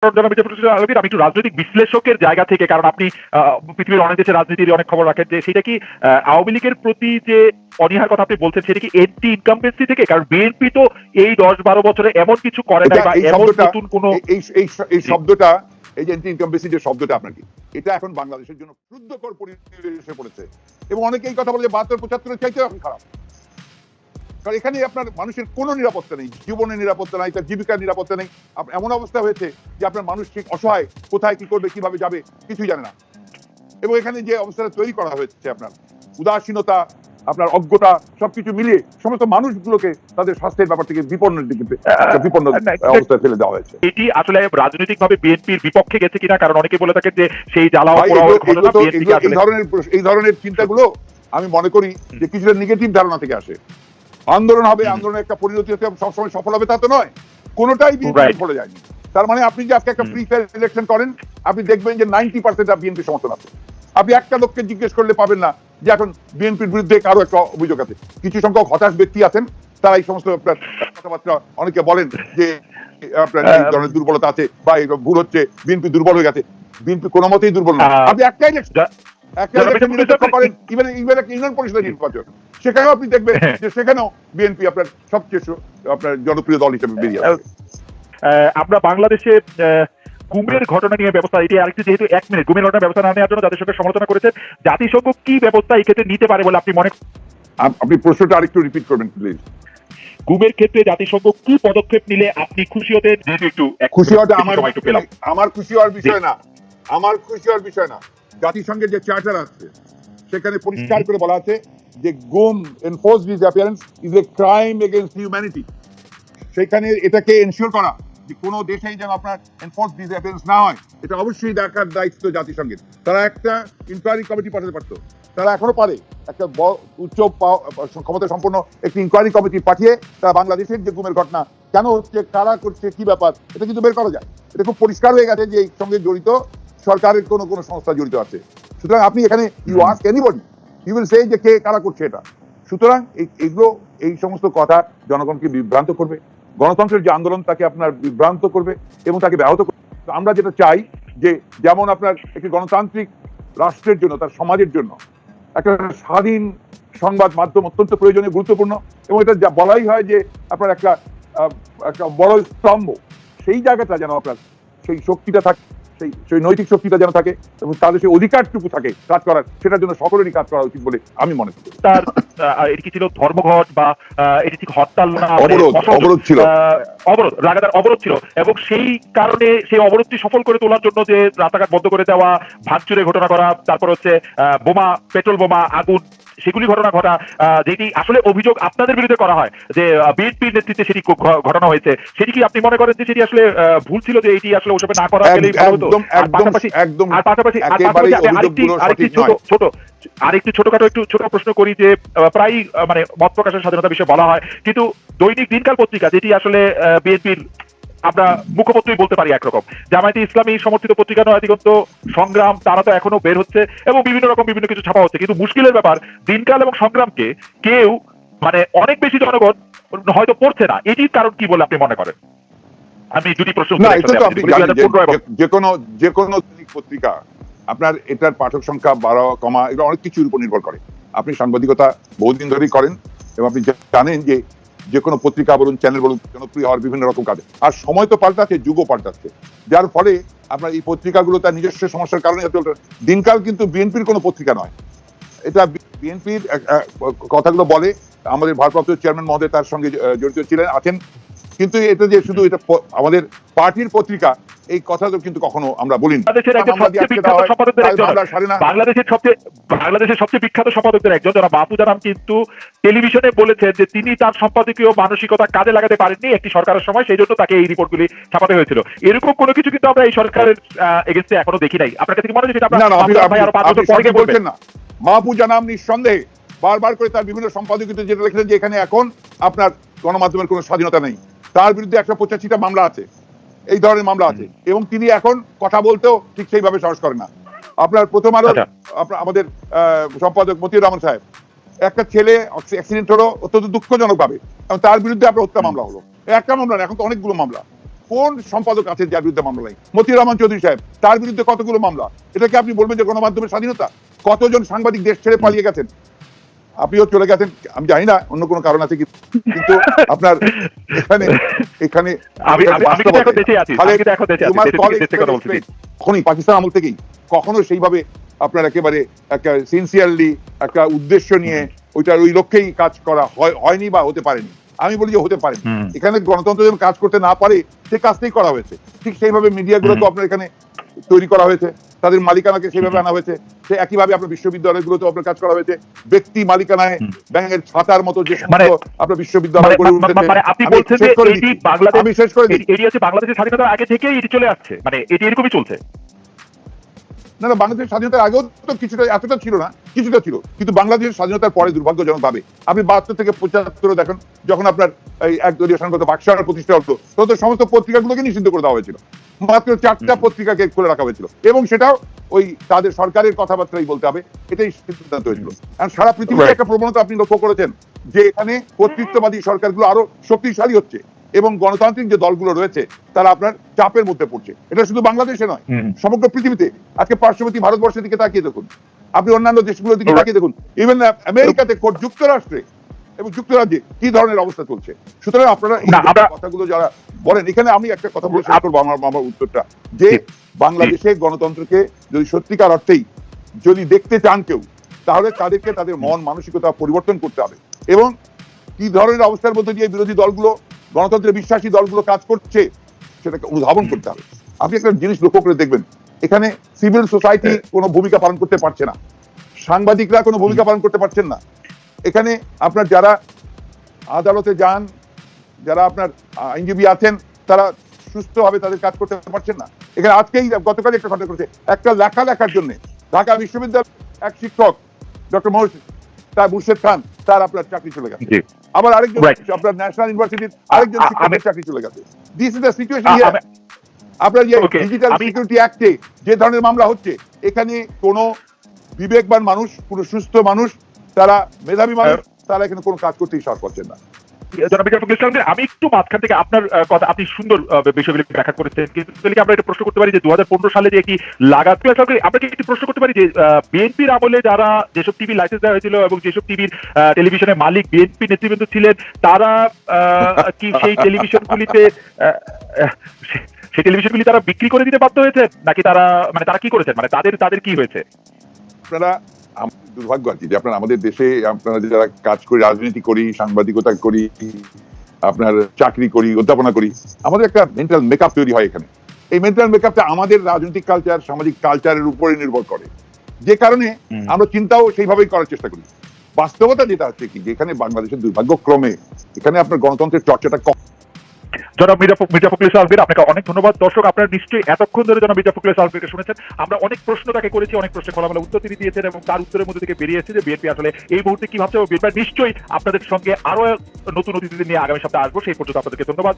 আমি একটু রাজনৈতিক বিশ্লেষকের জায়গা থেকে, কারণ আপনি পৃথিবীর অনেক দেশের রাজনীতির অনেক খবর রাখেন, যে সেটা কি আওয়ামী লীগের প্রতি যে অনীহার কথা আপনি বলছেন সেটা কি এন্টি ইনকামবেন্সি থেকে? কারণ বিএনপি তো এই 10-12 বছরে এমন কিছু করে নাই, বা এমন নতুন কোন এই শব্দটা, এই যে এন্টি ইনকামবেন্সি যে শব্দটা আপনার কি, এটা এখন বাংলাদেশের জন্য ক্রুদ্ধকর পরিবেশে পড়েছে। এবং অনেকে এই কথা বলে যে 72-75 চাইতে এখন খারাপ, কারণ এখানে আপনার মানুষের কোনো নিরাপত্তা নেই, জীবনের নিরাপত্তা নাই, তার জীবিকার নিরাপত্তা নেই। এমন অবস্থা হয়েছে যে আপনার মানুষ ঠিক অসহায়, কোথায় কি করবে, কিভাবে যাবে কিছুই জানে না। এবং এখানে যে অবস্থাটা তৈরি করা হয়েছে, আপনার উদাসীনতা, আপনার অজ্ঞতা, সবকিছু মিলিয়ে সমস্ত মানুষগুলোকে তাদের স্বাস্থ্যের ব্যাপার থেকে বিপন্নের দিকে বিপন্ন অবস্থায় ফেলে দেওয়া হয়েছে। এটি আসলে রাজনৈতিক ভাবে বিএনপির বিপক্ষে গেছে কিনা? কারণ অনেকে বলে থাকে যে সেই এই ধরনের চিন্তাগুলো আমি মনে করি যে কিছুটা নেগেটিভ ধারণা থেকে আসে। আন্দোলন হবে, আন্দোলনের একটা পরিণতি হতে সবসময় সফল হবে তা তো নয়, কোনোটাই বিএনপি ফলে যায়নি। তার মানে আপনি যে আজকে একটা ফ্রি ফেয়ার ইলেকশন করেন, আপনি দেখবেন যে 90% বিএনপি সমর্থন আছে। আপনি একটা লোককে জিজ্ঞেস করলে পাবেন না যে এখন বিএনপির বিরুদ্ধে কারো একটা অভিযোগ আছে। কিছু সংখ্যক হতাশ ব্যক্তি আছেন, তারা এই সমস্ত কথাবার্তা অনেকে বলেন যে আপনার এই ধরনের দুর্বলতা আছে বা ভুল হচ্ছে, বিএনপি দুর্বল হয়ে গেছে। বিএনপি কোনো মতেই দুর্বল না। আপনি একটা ইলেকশন করেন, ইউনিয়ন পরিষদের নির্বাচন, সেখানেও আপনি দেখবেন যে সেখানেও বিএনপি আপনার সবচেয়ে আপনার জনপ্রিয় দল হিসেবে বেরিয়ে আসে। আমরা বাংলাদেশে গুমের ঘটনা নিয়ে ব্যবস্থা, এটি আরেকটি, যেহেতু 1 মিনিট গুমের ঘটনা ব্যবস্থা না নেওয়ার জন্য জাতিসংঘ সমালোচনা করেছে, জাতিসংঘ কি ব্যবস্থা এই ক্ষেত্রে নিতে পারে বলে আপনি মনে? আপনি প্রশ্নটা আরেকটু রিপিট করবেন প্লিজ। গুমের ক্ষেত্রে জাতিসংঘ কি পদক্ষেপ নিলে আপনি খুশি হতেন? খুশি হওয়াটা আমার খুশি হওয়ার বিষয় না, আমার খুশি হওয়ার বিষয় না। জাতিসংঘের যে চার্টার আছে সেখানে পরিষ্কার করে বলা আছে যে গুম, enforced disappearance is a crime against humanity. সেখানে এটাকে এনশিওর করা যে কোনো দেশেই যেন আপনার এনফোর্সড ডিসঅ্যাপিয়ারেন্স না হয়, এটা অবশ্যই দেখার দায়িত্ব জাতিসংঘের। তারা একটা ইনকোয়ারি কমিটি পাঠাতে পারতো, তারা এখনো পারে একটা উচ্চ ক্ষমতা সম্পন্ন একটি ইনকোয়ারি কমিটি পাঠিয়ে তারা বাংলাদেশের যে গুমের ঘটনা কেন হচ্ছে, কারা করছে, কি ব্যাপার, এটা কিন্তু বের করা যায়। এটা খুব পরিষ্কার হয়ে গেছে যে এই সঙ্গে জড়িত সরকারের কোনো সংস্থা জড়িত আছে। সুতরাং আপনি এখানে you ask anybody, you will say যে কে কারা করছে এটা। সুতরাং এগুলো, এই সমস্ত কথা জনগণকে বিভ্রান্ত করবে, গণতন্ত্রের যে আন্দোলন তাকে আপনার বিভ্রান্ত করবে এবং তাকে ব্যাহত করবে। আমরা যেটা চাই যে যেমন আপনার একটি গণতান্ত্রিক রাষ্ট্রের জন্য, তার সমাজের জন্য একটা স্বাধীন সংবাদ মাধ্যম অত্যন্ত প্রয়োজনীয়, গুরুত্বপূর্ণ, এবং এটা যা বলাই হয় যে আপনার একটা বড় স্তম্ভ, সেই জায়গাটা যেন আপনার সেই শক্তিটা থাকে, সেই নৈতিক শক্তিটা যেন থাকে এবং তাদের সেই অধিকারটুকু থাকে কাজ করার, সেটার জন্য সকলেরই কাজ করা উচিত বলে আমি মনে করি। তার এটি কি ছিল ধর্মঘট, বা এটি ঠিক হরতাল না, অবরোধ ছিল, লাগাতার অবরোধ ছিল, এবং সেই কারণে সেই অবরোধটি সফল করে তোলার জন্য যে রাস্তাঘাট বন্ধ করে দেওয়া, ভাঙচুরের ঘটনা করা, তারপর হচ্ছে বোমা, পেট্রোল বোমা, আগুন, সেগুলি ঘটনা ঘটা, যেটি আসলে অভিযোগ আপনাদের বিরুদ্ধে করা হয় যে বিএনপির নেতৃত্বে সেটি ঘটনা হয়েছে, সেটি কি আপনি মনে করেন যে সেটি আসলে ভুল ছিল, যে এটি আসলে ওসবে না করা গেলেই ভালো হতো? আর পাশাপাশি আরেকটি ছোটখাটো একটু ছোট প্রশ্ন করি, যে প্রায় মানে মত প্রকাশের স্বাধীনতা বিষয়ে বলা হয়, কিন্তু দৈনিক দিনকাল পত্রিকা, যেটি আসলে বিএনপির আমরা মুখপত্রই বলতে পারি একরকম, জামায়াতে ইসলামী সমর্থিত পত্রিকা নয় দিগন্ত সংগ্রাম, তারা তো এখনো বের হচ্ছে এবং বিভিন্ন কিছু ছাপা হচ্ছে, কিন্তু মুশকিলের ব্যাপার দিনকাল এবং সংগ্রামকে কেউ মানে অনেক বেশি জনগণ হয়তো পড়ছে না। এটির কারণ কি বলে আপনি মনে করেন? আমি দুটি প্রশ্ন, যে কোনো পত্রিকা আপনার এটার পাঠক সংখ্যা বাড়া কমা এগুলো অনেক কিছুর উপর নির্ভর করে। আপনি সাংবাদিকতা বহুদিন ধরেই করেন এবং আপনি জানেন যে যে কোনো পত্রিকা বলুন, চ্যানেল বলুন, জনপ্রিয় হওয়ার বিভিন্ন রকম কাজে, আর সময় তো পাল্টাচ্ছে, যুগও পাল্টাচ্ছে, যার ফলে আপনার এই পত্রিকাগুলো তার নিজস্ব সমস্যার কারণে দিনকাল কিন্তু বিএনপির কোনো পত্রিকা নয়। এটা বিএনপির কথাগুলো বলে, আমাদের ভারপ্রাপ্ত চেয়ারম্যান মহোদয় তার সঙ্গে জড়িত ছিলেন, আছেন, কিন্তু এটা যে শুধু এটা আমাদের পার্টির পত্রিকা, এই কথা তো কিন্তু কখনো আমরা বলি না। বাংলাদেশের সবচেয়ে বিখ্যাত সম্পাদকদের একজন যারা বাপু জানাম কিন্তু টেলিভিশনে বলেছেন যে তিনি তার সম্পাদকীয় মানসিকতা কাজে লাগাতে পারেননি একটি সরকারের সময়, সেই জন্য তাকে এই রিপোর্টগুলি ছাপাতে হয়েছিল। এরকম কোনো কিছু কিন্তু আমরা এই সরকারের এগেইনস্টে এখনো দেখি নাই। আপনার কাছে কি মনে হয় সেটা আপনি বলছেন না? মাহফুজ জানাম নিঃসন্দেহে বারবার করে তার বিভিন্ন সম্পাদকীয়তে যেটা লিখেছেন যে এখানে এখন আপনার গণমাধ্যমের কোনো স্বাধীনতা নেই, তার বিরুদ্ধে 185টা মামলা আছে, এই ধরনের মামলা আছে, এবং তিনি এখন কথা বলতেও ঠিক সেইভাবে সাহস করেন না। আপনার প্রথম আলো আমাদের সম্পাদক মতিউর রহমান সাহেব, একটা ছেলে অ্যাক্সিডেন্ট হলো অত্যন্ত দুঃখজনক ভাবে, এবং তার বিরুদ্ধে আপনার হত্যা মামলা হলো, একটা মামলা না, এখন তো অনেকগুলো মামলা। কোন সম্পাদক আছে যার বিরুদ্ধে মামলা নেই? মতিউর রহমান চৌধুরী সাহেব, তার বিরুদ্ধে কতগুলো মামলা। এটাকে আপনি বলবেন যে গণমাধ্যমের স্বাধীনতা? কতজন সাংবাদিক দেশ ছেড়ে পালিয়ে গেছেন, আপনিও চলে গেছেন, আমি জানি না অন্য কোনো কারণ আছে কিন্তু আপনার এখানে এখানে কখনোই পাকিস্তান আমল থেকেই কখনো সেইভাবে আপনার একেবারে একটা সিনসিয়ারলি একটা উদ্দেশ্য নিয়ে ওইটার ওই লক্ষ্যেই কাজ করা হয়নি বা হতে পারেনি। আমি বলি যে হতে পারে। এখানে গণতন্ত্র যখন কাজ করতে না পারে সে কাজটাই করা হয়েছে। ঠিক সেইভাবে মিডিয়াগুলো তো আপনার এখানে তৈরি করা হয়েছে, তাদের মালিকানাকে সেইভাবে আনা হয়েছে। সে একইভাবে আপনার বিশ্ববিদ্যালয়গুলোতে আপনার কাজ করা হয়েছে ব্যক্তি মালিকানায় ব্যাঙের ছাতার মতো যে আপনার বিশ্ববিদ্যালয় গড়ে উঠেছে। আপনি বলছেন যে এটি বাংলাদেশ, আমি শেষ করে দিই, এটি হচ্ছে বাংলাদেশের স্বাধীনতার আগে থেকেই এটি চলে আসছে, মানে এটি এরকমই চলছে। না না, বাংলাদেশের স্বাধীনতার আগেও তো কিছুটা, এতটা ছিল না, কিছুটা ছিল, কিন্তু বাংলাদেশের স্বাধীনতার পরে দুর্ভাগ্যজনক ভাবে আপনি 72 থেকে 75 দেখেন যখন আপনার এই একদলীয় সংসদ বাকশাল প্রতিষ্ঠা হতো, তখন সমস্ত পত্রিকাগুলোকে নিষিদ্ধ করে দেওয়া হয়েছিল। মাত্র 4টা পত্রিকাকে খুলে রাখা হয়েছিল এবং সেটাও ওই তাদের সরকারের কথাবার্তাই বলতে হবে, এটাই সিদ্ধান্ত হয়েছিল। কারণ সারা পৃথিবীতে একটা প্রবণতা আপনি লক্ষ্য করেছেন যে এখানে কর্তৃত্ববাদী সরকারগুলো আরো শক্তিশালী হচ্ছে এবং গণতান্ত্রিক যে দলগুলো রয়েছে তারা আপনার চাপের মধ্যে পড়ছে। এটা শুধু বাংলাদেশে নয়, সমগ্র পৃথিবীতে। আজকে পার্শ্ববর্তী ভারতবর্ষের দিকে তাকিয়ে দেখুন, আপনি অন্যান্য দেশগুলোর দিকে তাকিয়ে দেখুন, ইভেন আমেরিকাতে, যুক্তরাষ্ট্রে এবং যুক্তরাজ্যে কি ধরনের অবস্থা চলছে। সুতরাং আপনারা এই কথাগুলো যারা বলেন, এখানে আমি একটা কথা বলে শেষ করবো আমার উত্তরটা, যে বাংলাদেশে গণতন্ত্রকে যদি সত্যিকার অর্থেই যদি দেখতে চান কেউ, তাহলে তাদেরকে তাদের মন মানসিকতা পরিবর্তন করতে হবে এবং কি ধরনের অবস্থার মধ্যে দিয়ে বিরোধী দলগুলো, গণতন্ত্রে বিশ্বাসী দলগুলো কাজ করছে সেটাকে অনুধাবন করতে হবে। আপনি একটা জিনিস লক্ষ্য করে দেখবেন, এখানে সিভিল সোসাইটি কোনো ভূমিকা পালন করতে পারছে না, সাংবাদিকরা কোনো ভূমিকা পালন করতে পারছেন না। এখানে আপনার যারা আদালতে যান, যারা আপনার আইনজীবী আছেন, তারা সুস্থভাবে তাদের কাজ করতে পারছেন না। এখানে আজকেই গতকাল একটা ঘটনা করেছে, একটা লেখা লেখার জন্য ঢাকা বিশ্ববিদ্যালয়ের এক শিক্ষক ডক্টর মুর্শেদ খান, তার আপনার চাকরি চলে গেছে। আবার আরেকজন আপনার ন্যাশনাল ইউনিভার্সিটির আরেকজন শিক্ষকের চাকরি চলে গেছে। This is the situation here. আপনার যে ডিজিটাল সিকিউরিটি অ্যাক্টে যে ধরনের মামলা হচ্ছে, এখানে কোনো বিবেকবান মানুষ, কোনো সুস্থ মানুষ, তারা মেধাবী মানুষ, তারা এখানে কোনো কাজ করতেই সাহস করছেন না। আমি একটু মাঝখান থেকে আপনার কথা, আপনি সুন্দর বিষয়গুলি ব্যাখ্যা করেছেন, কিন্তু আমরা এটা প্রশ্ন করতে পারি যে 2015 সালে যে কি লাগাত, আমরা কি একটু প্রশ্ন করতে পারি যে বিএনপির আমলে যারা যেসব টিভি লাইসেন্স দেওয়া হয়েছিল এবং যেসব টিভির টেলিভিশনের মালিক বিএনপি নেতৃবৃন্দ ছিলেন, তারা কি সেই টেলিভিশনগুলিতে সেই টেলিভিশনগুলি তারা বিক্রি করে দিতে বাধ্য হয়েছে, নাকি তারা মানে তারা কি করেছেন, মানে তাদের কি হয়েছে? আপনারা দুর্ভাগ্য আর কি যে আপনার আমাদের দেশে আপনারা যারা কাজ করি, রাজনীতি করি, সাংবাদিকতা করি, আপনার চাকরি করি, অধ্যাপনা করি, আমাদের একটা মেন্টাল মেকআপ তৈরি হয় এখানে। এই মেন্টাল মেকআপটা আমাদের রাজনৈতিক কালচার, সামাজিক কালচারের উপরে নির্ভর করে, যে কারণে আমরা চিন্তাও সেইভাবেই করার চেষ্টা করি। বাস্তবতা যেটা হচ্ছে কি, যেখানে বাংলাদেশের দুর্ভাগ্যক্রমে এখানে আপনার গণতন্ত্রের চর্চাটা কম। জনাব মির্জা ফখরুল ইসলাম আলমগীর, আপনাকে অনেক ধন্যবাদ। দর্শক, আপনারা নিশ্চয়ই এতক্ষণ ধরে জনাব মির্জা ফখরুল ইসলাম আলমগীরকে শুনেছেন। আমরা অনেক প্রশ্ন তাকে করেছি, অনেক প্রশ্নের খোলামেলা উত্তর তিনি দিয়েছেন এবং তার উত্তরের মধ্যে থেকে বেরিয়ে এসেছে যে বিএনপি আসলে এই মুহূর্তে কি ভাবছে। বিএনপি নিশ্চয়ই আপনাদের সঙ্গে আরো নতুন অতিথিদের নিয়ে আগামী সপ্তাহে আসবো। সেই পর্যন্ত আপনাদেরকে ধন্যবাদ।